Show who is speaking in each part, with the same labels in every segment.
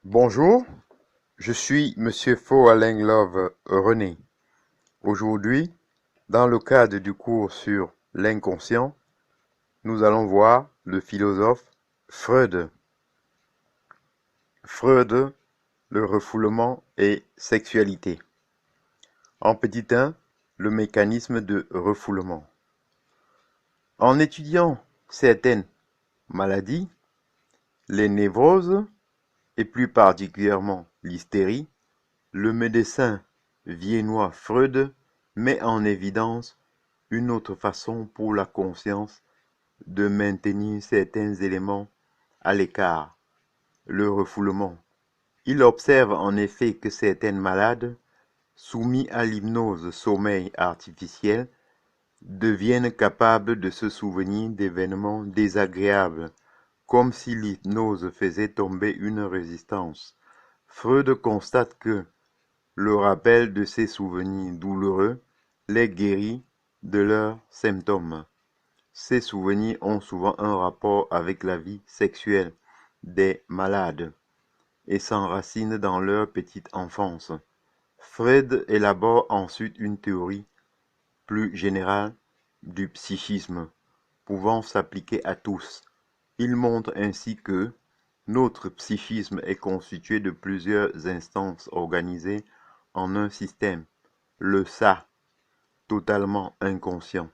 Speaker 1: Bonjour, je suis Monsieur Faux Alain Love René. Aujourd'hui, dans le cadre du cours sur l'inconscient, nous allons voir le philosophe Freud. Freud, le refoulement et sexualité. En petit 1, le mécanisme de refoulement. En étudiant certaines maladies, les névroses et plus particulièrement l'hystérie, le médecin viennois Freud met en évidence une autre façon pour la conscience de maintenir certains éléments à l'écart, le refoulement. Il observe en effet que certains malades, soumis à l'hypnose sommeil artificielle, deviennent capables de se souvenir d'événements désagréables, comme si l'hypnose faisait tomber une résistance. Freud constate que le rappel de ces souvenirs douloureux les guérit de leurs symptômes. Ces souvenirs ont souvent un rapport avec la vie sexuelle des malades et s'enracinent dans leur petite enfance. Freud élabore ensuite une théorie plus générale du psychisme, pouvant s'appliquer à tous. Il montre ainsi que notre psychisme est constitué de plusieurs instances organisées en un système, le ça, totalement inconscient,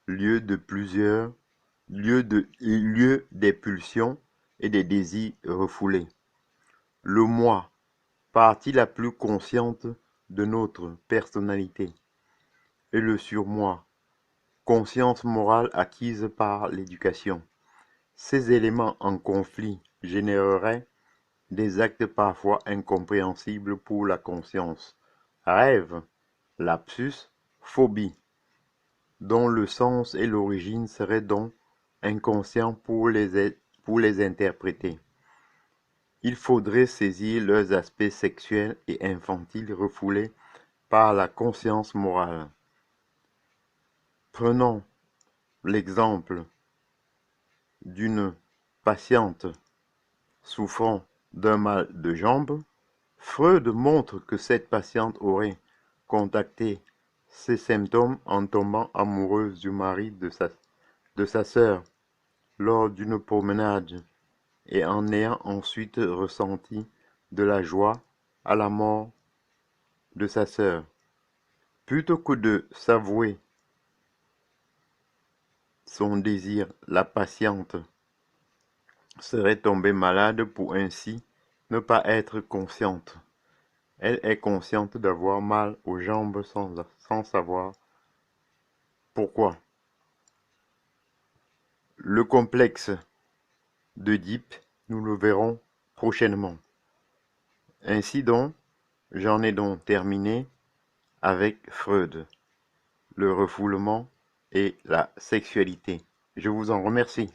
Speaker 1: lieu des pulsions et des désirs refoulés. Le moi, partie la plus consciente de notre personnalité, et le surmoi, conscience morale acquise par l'éducation. Ces éléments en conflit généreraient des actes parfois incompréhensibles pour la conscience. Rêve, lapsus, phobie, dont le sens et l'origine seraient donc inconscients pour les interpréter. Il faudrait saisir leurs aspects sexuels et infantiles refoulés par la conscience morale. Prenons l'exemple d'une patiente souffrant d'un mal de jambe. Freud montre que cette patiente aurait contacté ces symptômes en tombant amoureuse du mari de sa sœur lors d'une promenade et en ayant ensuite ressenti de la joie à la mort de sa sœur. Plutôt que de s'avouer son désir, la patiente serait tombée malade pour ainsi ne pas être consciente. Elle est consciente d'avoir mal aux jambes sans savoir pourquoi. Le complexe d'Œdipe, nous le verrons prochainement. Ainsi donc, j'en ai donc terminé avec Freud, le refoulement et la sexualité. Je vous en remercie.